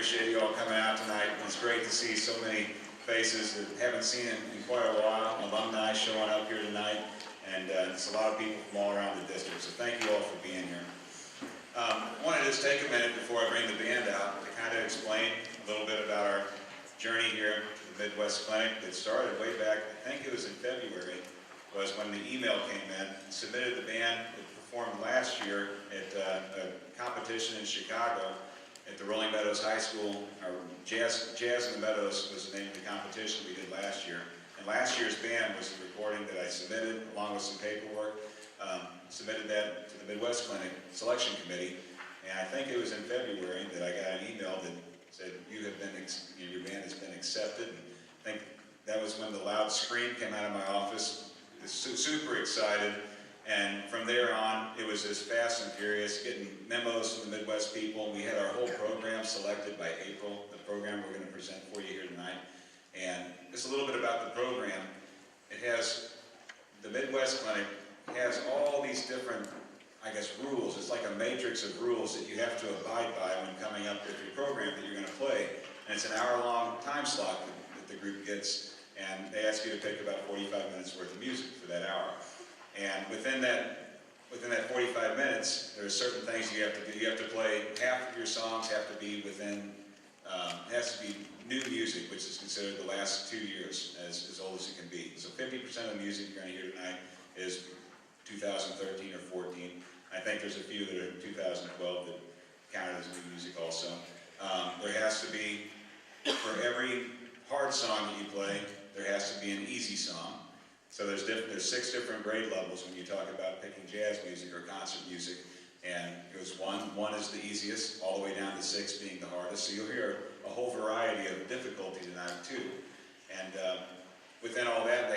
appreciate you all coming out tonight. It's great to see so many faces that haven't seen in quite a while. Alumni showing up here tonight, and it's a lot of people from all around the district. So thank you all for being here. I want to just take a minute before I bring the band out to kind of explain a little bit about our journey here to the Midwest Clinic that started way back, I think it was in February, was when the email came in, submitted the band that performed last year at a competition in Chicago at the Rolling Meadows High School. Our Jazz in the Meadows was the name of the competition we did last year. And last year's band was the recording that I submitted along with some paperwork. Submitted that to the Midwest Clinic Selection Committee, and I think it was in February that I got an email that said your band has been accepted. And I think that was when the loud scream came out of my office. I was super excited, and from there on, it was just fast and furious, getting memos from the Midwest people. We had our whole program selected by April, the program we're going to present for you here tonight. And just a little bit about the program. It has, the Midwest Clinic has all these different, I guess, rules. It's like a matrix of rules that you have to abide by when coming up with your program that you're going to play. And it's an hour-long time slot that the group gets, and they ask you to pick about 45 minutes worth of music for that hour. And within that 45 minutes, there are certain things you have to do. You have to play, half of your songs have to be within, has to be new music, which is considered the last 2 years, as old as it can be. So 50% of the music you're going to hear tonight is 2013 or 14. I think there's a few that are 2012 that counted as new music also. There has to be, for every hard song that you play, there has to be an easy song. So there's 6 different grade levels when you talk about picking jazz music or concert music. And it goes 1 is the easiest, all the way down to 6 being the hardest. So you'll hear a whole variety of difficulty tonight too. And within all that,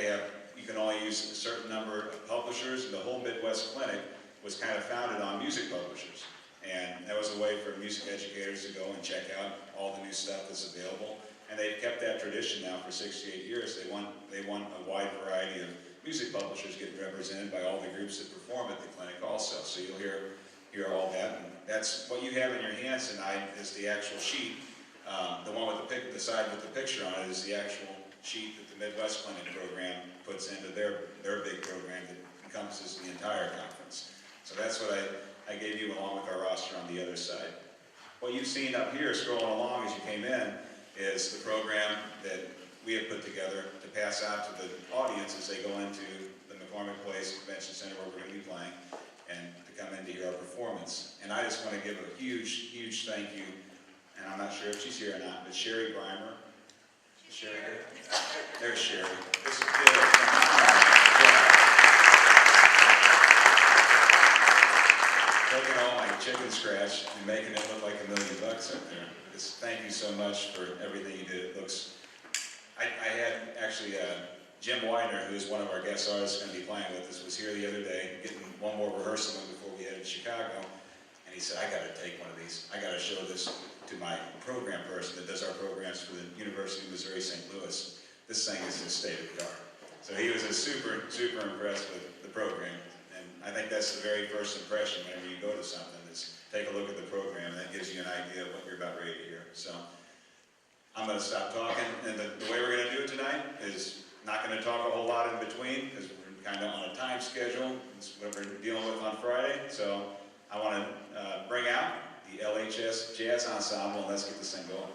you can only use a certain number of publishers, and the whole Midwest Clinic was kind of founded on music publishers. And that was a way for music educators to go and check out all the new stuff that's available. And they've kept that tradition now for 68 years. They want a wide variety of music publishers getting represented by all the groups that perform at the clinic also. So you'll hear all that. And that's what you have in your hands tonight is the actual sheet. The one with the side with the picture on it is the actual sheet that the Midwest Clinic program puts into their big program that encompasses the entire conference. So that's what I gave you along with our roster on the other side. What you've seen up here scrolling along as you came in is the program that we have put together to pass out to the audience as they go into the McCormick Place Convention Center where we're going to be playing and to come in to hear our performance. And I just want to give a huge, huge thank you, and I'm not sure if she's here or not, but Sherry Brimer. Is Sherry here? There's Sherry. This is taking all my chicken scratch and making it look like $1 million up there. Just thank you so much for everything you did. It looks, I had actually Jim Widener, who is one of our guest artists going to be playing with us, was here the other day getting one more rehearsal in before we headed to Chicago, and he said, I got to take one of these. I got to show this to my program person that does our programs for the University of Missouri St. Louis. This thing is just state of the art. So he was super, super impressed with the program. And I think that's the very first impression whenever you go to something is take a look at the program. That gives you an idea of what you're about ready to hear. So I'm going to stop talking. And the way we're going to do it tonight is not going to talk a whole lot in between because we're kind of on a time schedule. It's what we're dealing with on Friday. So I want to bring out the LHS Jazz Ensemble, and let's get this thing going.